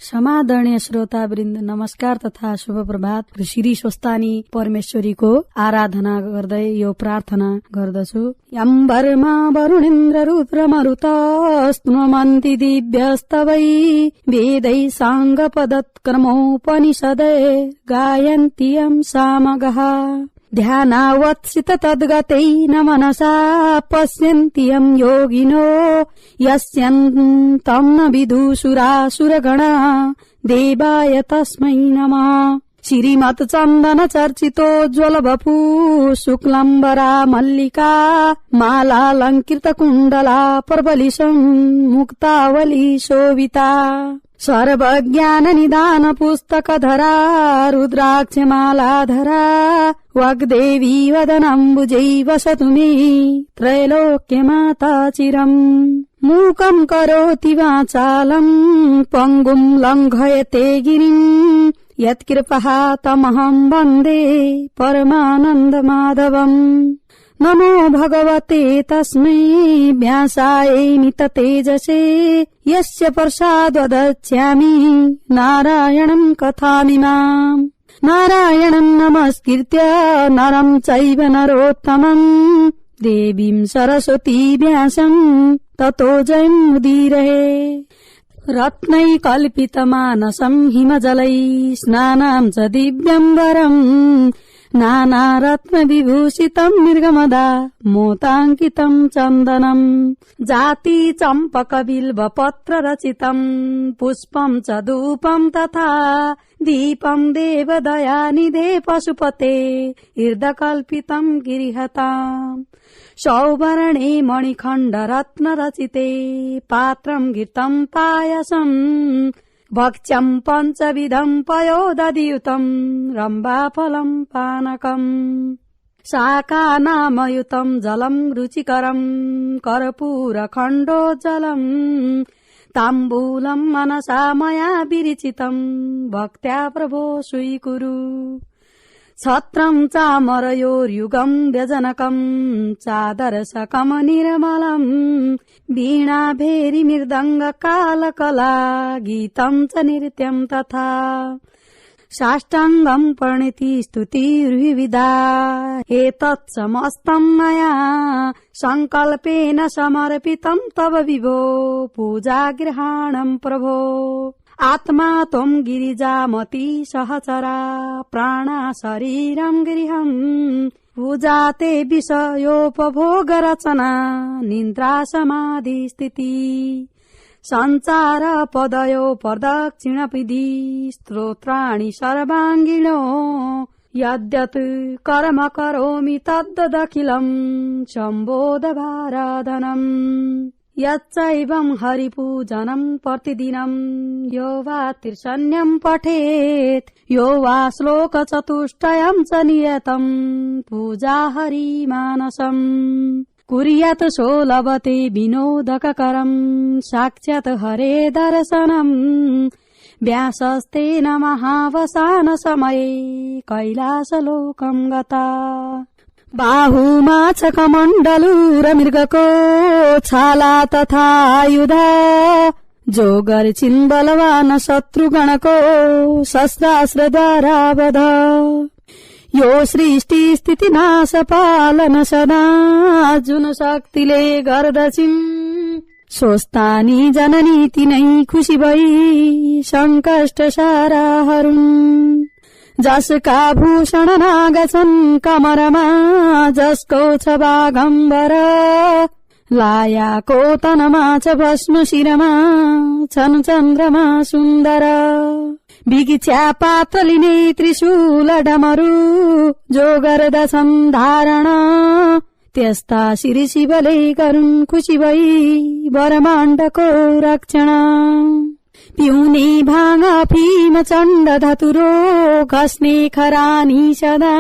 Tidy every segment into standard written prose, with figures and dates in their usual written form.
समादरणीय श्रोतावृन्द नमस्कार तथा शुभ प्रभात। श्री स्वस्तानी परमेश्वरीको आराधना गर्दै यो प्रार्थना गर्दछु। यम्बरमा वरुणेन्द्र रुद्र मरुतस्तुमन्ति दिव्यस्तवै वेदै साङ्गपदत्क्रमोपनिषदै गायन्ति यं सामगः ध्यानावत्सित तद्गतेन मनसा पश्यन्ति यं योगिनो यस्यन्तं न विदुषुरासुरगणा देवाय तस्मै नमः। श्रीमत् चन्दन चर्चितोज्ज्वल वपु शुक्लम्बरा मल्लिका मालालङ्कृत कुण्डला प्रबलिशं मुक्तावली शोभिता सर्वज्ञान निदान पुस्तकधरा रुद्राक्ष मालाधरा वाग्देवी वदनाम्बुजै वसतु मे त्रैलोक्यमाता चिरम्। मूकं करोति वाचालं पङ्गुं लङ्घयते गिरिम् यत्कृपः तमहं वन्दे परमानन्दमाधवम्। नमो भगवते तस्मै व्यासाय निततेजसे यस्य प्रसादवदस्यामि नारायणं कथामिमाम्। नारायणं नमस्कृत्य नरं चैव नरोत्तमं देवीं सरस्वती व्यासं ततो जयमुदीरये। रत्नै कल्पितमानसं हिमजलै स्नानां च दिव्यम्बरम् नानारत्न विभूषितं निर्गमदा मोताङ्कितं चन्दनम् जाति चम्पक बिल्व पत्र रचितं पुष्पं च धूपं तथा दीपं देवदयानिधे पशुपते ईर्दकल्पितं गिरिहताम् सौवर्णे मणिखण्ड रत्न रचिते पात्रं घृतं पायसम् भक्ष्यं पञ्चविधं पयोदधियुतं रम्भाफलं पानकम् शाकानामयुतं जलं रुचिकरं कर्पूरखण्डोज्ज्वलम् ताम्बूलं मनसा मया विरचितं भक्त्या प्रभो स्वीकुरु। छत्रं चामरयोर्युगं व्यजनकं चादरशकं निर्मलम् वीणा भेरी मृदङ्ग कालकला गीतं च नृत्यं तथा साष्टाङ्गं प्रणिति स्तुतिर्विविधा एतत् समस्तं मया संकल्पेन समर्पितं तव विभो पूजागृहाणं प्रभो। आत्मा त्वं गिरिजामती सहचरा प्राणा शरीरं गृहम् पूजाते विषयोपभोग रचना निन्द्रा समाधि स्थिति संचार पदयो प्रदक्षिण विधि स्तोत्राणि सर्वाङ्गिणो यद्यत् कर्म करोमि तद्दखिलं सम्बोध भाराधनम्। यच्चैवं हरिपूजनं प्रतिदिनं यो वा त्रिशन्यं पठेत् यो वा श्लोक चतुष्टयं च नियतं पूजा हरिमानसम् कुर्यात् सो लभते विनोदकरं साक्षात् हरे दर्शनम्। व्यासस्तेन महावसान समये कैलासलोकं गता बाहुमाछकमण्डलूरमृगको छाला तथा आयुधा जोगर्चिन् बलवान शत्रुगणको शस्त्रास्त्रद्वारा वध यो सृष्टि स्थिति नाश पालन सदा जुन शक्तिले गर्दछिन् स्वस्थानी जननी तिनै खुशी भई संकष्ट सारा हरुन्। जसका भूषण नागछन् कमरमा जसको छ बागम्बर लायाको तनमा छ भस्म शिरमा छन् चन्द्रमा सुन्दर विगिच्या पात्र लिने त्रिशूल डमरू जो गर्दछन् धारण त्यस्ता श्री शिवले गरून् खुशी भई ब्रह्माण्डको रक्षण। पिउने भाङ अफिम चण्ड धतुरो घस्ने खरानी सदा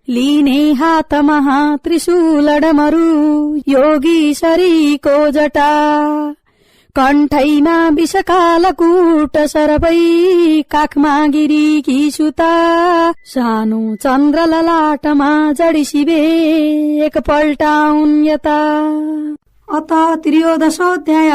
लिने हातमा त्रिशूल डमरू योगीश्वरीको जटा कण्ठैमा विषकालकूट सरबै काखमा गिरीकी सुता सानो चन्द्र ललाटमा जडी शिवे एकपल्ट उन् यता अत त्रयोदशोऽध्याय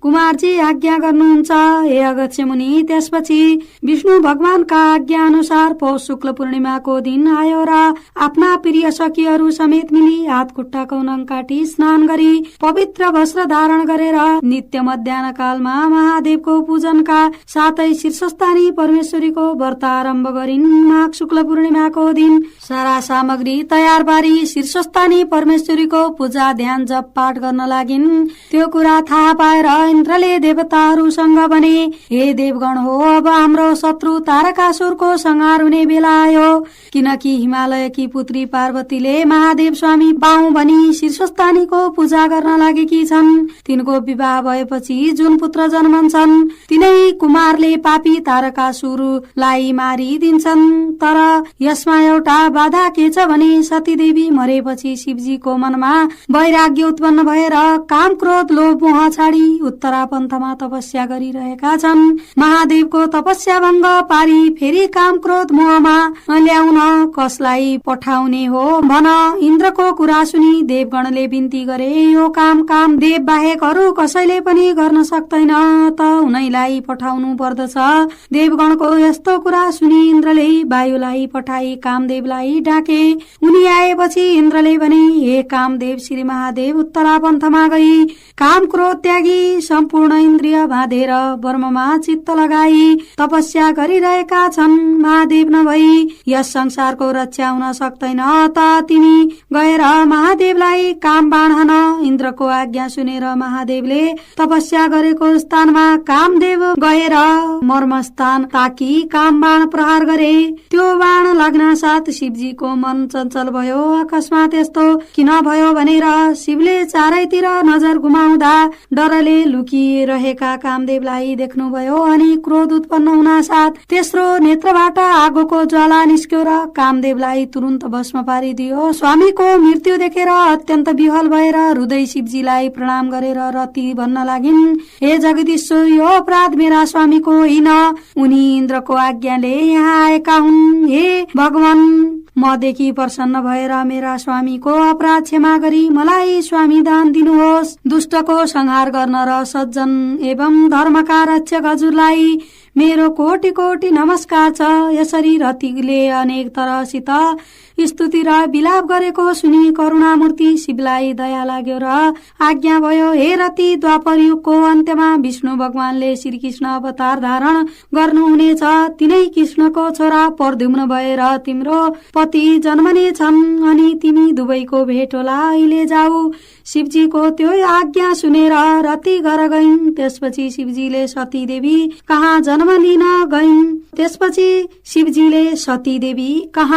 कुमारजी आज्ञा गर्नुहुन्छ हे अगस्त्य मुनि। त्यसपछि विष्णु भगवानका आज्ञा अनुसार पौष शुक्ल पूर्णिमाको दिन आयो र आफ्ना प्रिय सखीहरू समेत मिली हात खुट्टाको नङ काटी स्नान गरी पवित्र वस्त्र धारण गरेर नित्य मध्याह्न कालमा महादेवको पूजनका साथै शीर्षस्थानी परमेश्वरीको व्रत आरम्भ गरिन्। माघ शुक्ल पूर्णिमाको दिन सारा सामग्री तयार पारी शीर्षस्थानी परमेश्वरीको पूजा ध्यान जप पाठ गर्न लागिन्। त्यो कुरा थाहा पाएर इन्द्रले देवताहरूसँग भने, हे देवगण हो, अब हाम्रो शत्रु तारकासुरको संहार हुने बेला आयो। किनकि हिमालयकी पुत्री पार्वतीले महादेव स्वामी पाऊँ भनी शीर्षस्थानीको पूजा गर्न लागेकी छन्। तिनको विवाह भएपछि जुन पुत्र जन्मन्छन् तिनै कुमारले पापी तारकासुरलाई मारिदिन्छन्। तर यसमा एउटा बाधा के छ भने सतीदेवी मरेपछि शिवजीको मनमा वैराग्य उत्पन्न भएर काम क्रोध लोभ मोह छाडी उत्तरा पन्थमा तपस्या गरिरहेका छन्। महादेवको तपस्या भंग पारी फेरि काम क्रोध मोहमा ल्याउन कसलाई पठाउने हो भन। इन्द्रको कुरा सुनि देवगणले बिन्ती गरे, यो काम कामदेव बाहेक अरू कसैले पनि गर्न सक्दैन, त उनैलाई पठाउनु पर्दछ। देवगणको यस्तो कुरा सुनि इन्द्रले वायुलाई पठाई कामदेवलाई डाके। उनी आएपछि इन्द्रले भने, हे कामदेव श्री महादेव उत्तरा पन्थमा गई काम क्रोध त्यागी सम्पूर्ण इन्द्रिय बाँधेर वर्ममा चित्त लगाई तपस्या गरिरहेका छन्। महादेव नभई यस संसारको रक्षा हुन सक्दैन, त तिमी गएर महादेवलाई काम बाण हान। इन्द्रको आज्ञा सुनेर महादेवले तपस्या गरेको स्थानमा कामदेव गएर मर्मस्थान ताकी काम बाण प्रहार गरे। त्यो बाण लाग्न साथ शिवजीको मन चञ्चल भयो। अकस्मात यस्तो किन भयो भनेर शिवले चारैतिर नजर घुमाउँदा डरले लुकिरहेका कामदेवलाई देख्नुभयो अनि क्रोध उत्पन्न हुन साथ तेस्रो नेत्रबाट आगोको ज्वाला निस्क्यो र कामदेवलाई तुरुन्त भस्म पारिदियो। स्वामीको मृत्यु देखेर अत्यन्त विह्वल भएर हृदय शिवजीलाई प्रणाम गरेर रति भन्न लागिन्, हे जगदीश्वर, यो अपराध मेरा स्वामीको होइन, उनी इन्द्रको आज्ञाले यहाँ आएका हुन्। हे भगवान, मदेखि प्रसन्न भएर मेरा स्वामीको अपराध क्षमा गरी मलाई स्वामी दान दिनुहोस्। दुष्टको संहार गर्न र सज्जन एवं धर्मका रक्षक हजुरलाई मेरो कोटि कोटि नमस्कार छ। यसरी रतिले अनेक तरहसित स्तुति र विलाप गरेको सुनि करुणामूर्ति शिवलाई दया लाग्यो र आज्ञा भयो, हे रति, द्वापर युगको अन्त्यमा विष्णु भगवानले श्री कृष्ण अवतार धारण गर्नुहुनेछ। तिनै कृष्णको छोरा प्रद्युम्न भएर तिम्रो पति जन्मने छन् अनि तिमी दुवैको भेट होला। अहिले जाऊ। शिवजीको त्यो आज्ञा सुनेर रति घर गइन्। त्यसपछि शिवजीले सती देवी कहाँ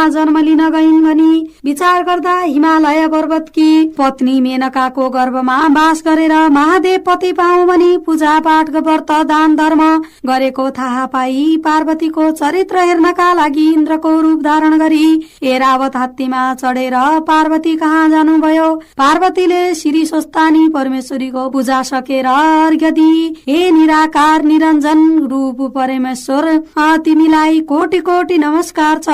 जन्म लिन गइन् भनी विचार गर्दा हिमालय पर्वतकी पत्नी मेनकाको गर्भमा वास गरेर महादेव पति पाऊँ भनी पूजा पाठ व्रत दान धर्म गरेको थाहा पाई पार्वतीको चरित्र हेर्नका लागि इन्द्रको रूप धारण गरी ऐरावत हात्तीमा चढेर पार्वती कहाँ जानुभयो। पार्वतीले श्री स्वस्थानी परमेश्वरीको पूजा सकेर अर्घ्य दिई, हे निराकार निरञ्जन रूप परमेश्वर, तिमीलाई कोटि कोटि नमस्कार छ।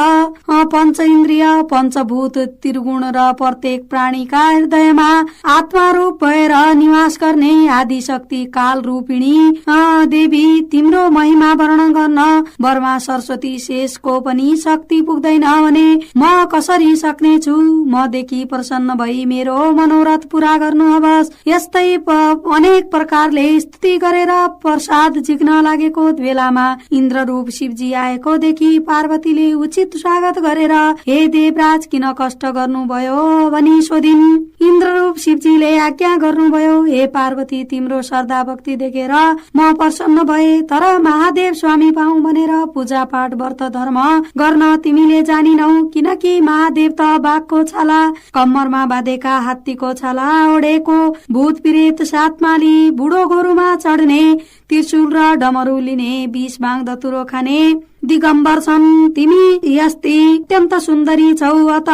पंच इन्द्रिय पंचभूत त्रिगुण र प्रत्येक प्राणीका हृदयमा आत्मा रूप भएर निवास गर्ने आदि शक्ति काल रूपिणी देवी, तिम्रो महिमा वर्णन गर्न ब्रह्मा सरस्वती शेषको पनि शक्ति पुग्दैन भने म कसरी सक्ने छु। मदेखि प्रसन्न भई मेरो मनोरथ पूरा गर्नुहोस्। यस्तै अनेक प्रकारले स्तुति गरेर प्रसाद जिग्न लागेको बेलामा इन्द्र रूप शिवजी आएको देखि पार्वतीले उचित स्वागत गरेर, हे देवराज, किन कष्ट गर्नुभयो भनी सोधिन्। इन्द्र रूप शिवजीले आज्ञा गर्नुभयो, हे पार्वती, तिम्रो श्रद्धा भक्ति देखेर म प्रसन्न भए, तर महादेव स्वामी पाऊँ भनेर पूजा पाठ व्रत धर्म गर्न तिमीले जानिनौ। किनकि महादेव त बाघको छाला, कम्मरमा बाँधेका हात्तीको छाला ओढेको, भूत प्रेत सातमाली बुढो गोरुमा चढ्ने त्रिशूल र डमरू लिने 20 बाङ धतुरो खाने दिगम्बर छन् तिमी यस्ती अत्यन्त सुन्दरी छौ अत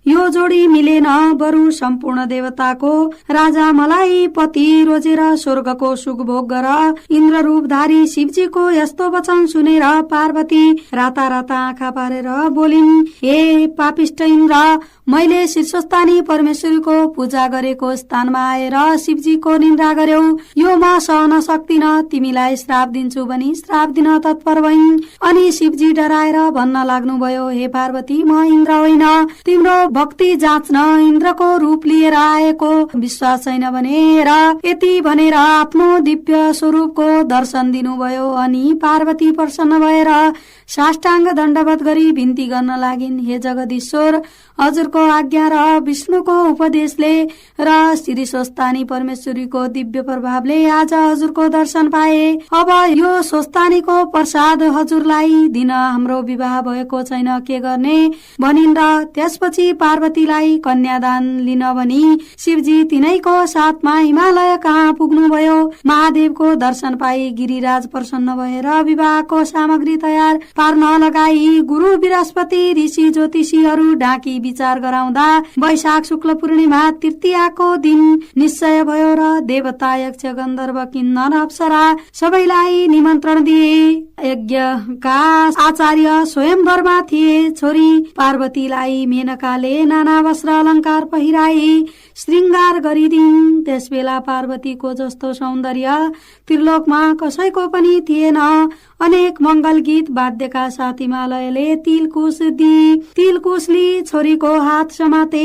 यो जोडी मिलेन बरु सम्पूर्ण देवताको राजा मलाई पति रोजेर स्वर्गको सुख भोग गर। इन्द्र रूपधारी शिवजीको यस्तो वचन सुनेर पार्वती राता राता आँखा पारेर बोलिन्, हे पापिष्ट इन्द्र, मैले शीर्षस्थानी परमेश्वरीको पूजा गरेको स्थानमा आएर शिवजीको निन्द्रा गर्यौ, यो म सहन सक्दिन, तिमीलाई श्राप दिन्छु भनी श्राप दिन तत्पर भइन्। अनि शिवजी डराएर भन्न लाग्नुभयो, हे पार्वती, म इन्द्र होइन, तिम्रो भक्ति जाँच्न इन्द्रको रूप लिएर आएको विश्वास छैन भनेर यति भनेर आफ्नो दिव्य स्वरूपको दर्शन दिनुभयो। अनि पार्वती प्रसन्न भएर साष्टाङ्ग दण्डवत गरी बिन्ती गर्न लागिन्, हे जगदीश्वर, हजुरको आज्ञा र विष्णुको उपदेशले र श्री स्वस्तानी परमेश्वरीको दिव्य प्रभावले आज हजुरको दर्शन पाए। अब यो स्वस्तानीको प्रसाद हजुरलाई दिन हाम्रो विवाह भएको छैन, के गर्ने भनिन् र त्यसपछि पार्वतीलाई कन्यादान लिन भनी शिवजी तिनैको साथमा हिमालय कहाँ पुग्नुभयो। महादेवको दर्शन पाई गिरिराज प्रसन्न भएर विवाहको सामग्री तयार पार्न लगाई। गुरु बृहस्पति ऋषि ज्योतिषीहरू डाकी विचार गराउँदा वैशाख शुक्ल पूर्णिमा तृतीयाको दिन निश्चय भयो र देवता यक्ष गन्धर्व किन्नर अप्सरा सबैलाई निमन्त्रण दिए। यज्ञका आचार्य स्वयंवरमा थिए। छोरी पार्वतीलाई मेनकाले नाना वस्त्र अलङ्कार पहिराई श्रृंगार गरिदिन्। त्यसबेला पार्वतीको जस्तो सौन्दर्य त्रिलोकमा कसैको पनि थिएन। अनेक मंगल गीत वाद्यका साथ हिमालयले तिलकुश दिई। तिलकुशली छोरीको हात समाते।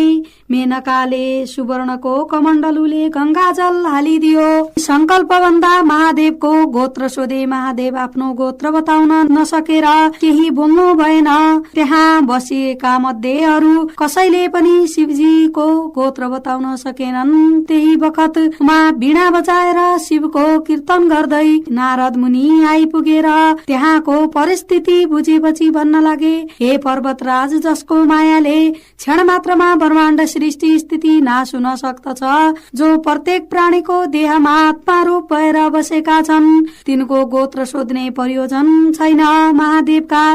मेनकाले सुवर्णको कमण्डलुले गंगाजल हालिदियो। संकल्प भन्दा महादेवको गोत्र सोधे। महादेव आफ्नो गोत्र बताउन नसकेर केही बोल्नु भएन। त्यहाँ बसिएका मध्ये अरू कसैले पनि शिवजीको गोत्र बताउन सकेनन्। त्यही बखत उमा वीणा बजाएर शिवको कीर्तन गर्दै नारद मुनि आइपुगेर त्यहाँको परिस्थिति बुझेपछि भन्न लागे, हे पर्वतराज, जसको मायाले क्षण मात्रमा ब्रह्माण्ड सृष्टि स्थिति नाश हुन सक्दछ, जो प्रत्येक प्राणीको देहमा आत्मा रूप भएर बसेका छन्, तिनको गोत्र सोध्ने प्रयोजन छैन। महादेवका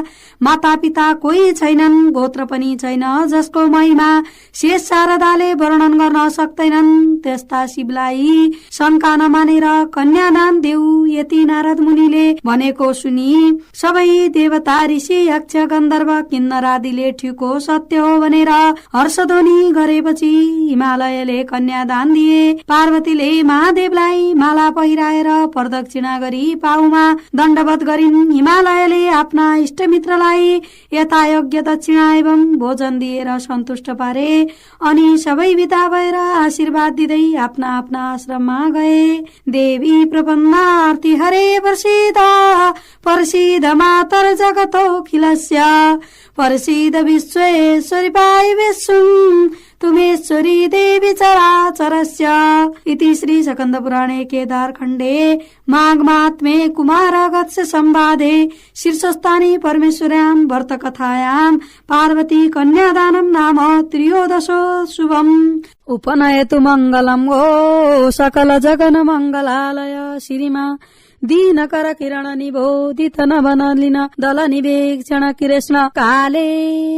माता पिता कोही छैनन्, गोत्र पनि छैन, जसको महिमा शेष शारदाले वर्णन गर्न सक्दैनन्। त्यस्ता शिवलाई शंका नमानेर कन्यादान देऊ, यति नारद मुनिले भनेको सुनि सबै देवता ऋषि यक्ष गन्धर्व किन्नरादिले ठिको सत्य हो भनेर हर्षध्वनि गरेपछि हिमालयले कन्यादान दिए। पार्वतीले महादेवलाई माला पहिराएर प्रदक्षिणा गरी पाउमा दण्डवत गरिन्। हिमालयले आफ्ना इष्टमित्रलाई यथायोग्य दक्षिणा एवं भोजन दिएर सन्तुष्ट पारे। अनि सबै विदा भएर आशीर्वाद दिँदै आफ्ना आफ्ना आश्रममा गए। देवी प्रपन्नार्थी हरे प्रसीद मातर जगतोऽखिलस्य प्रसीद विश्वेश्वरी पाई विष्णु तुमेश्वरी देवी चराचरस्य। इति श्री स्कन्द पुराणे केदारखण्डे माघमात्मे कुमारगत्स संवादे शीर्षस्थानी परमेश्वर्यां व्रतकथायां पार्वती कन्यादानं नाम त्रयोदशो शुभम्। उपनयतु मङ्गलम् गो सकल जगन मङ्गलालय श्रीमा दीनकर किरण निबोधित नवनलिन दल निवेक्षण कृष्ण काले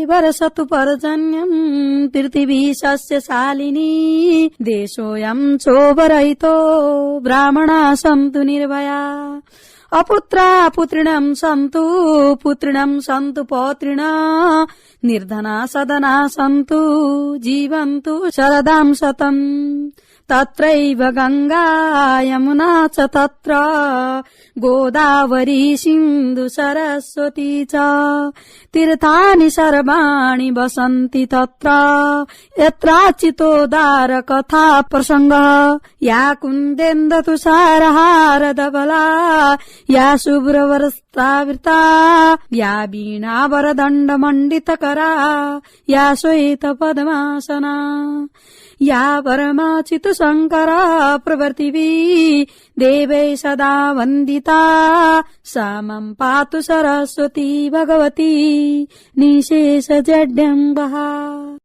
वर्षतु पर्जन्यम् पृथिवी सस्य शालिनी देशोऽयं क्षोभरहितो ब्राह्मणा सन्तु निर्भया अपुत्रा पुत्रिणं सन्तु पुत्रिणं सन्तु पौत्रिण निर्धना सदना सन्तु जीवन्तु शरदां शतम् तत्रैव गंगा यमुना च तत्र गोदावरी सिन्धु सरस्वती च तीर्थानि सर्वाणि वसन्ति तत्र यत्राचितोदार कथा प्रसंगः या कुन्देन्द्र तुषारहार धवला या शुभ्रवस्त्रावृता या वीणा वरदण्ड मण्डितकरा या श्वेत पद्मासना या परमाचितु शंकर प्रवर्तिवी देवै सदा वन्दिता सा मम पातु सरस्वती भगवती निशेष जड्यं वहा।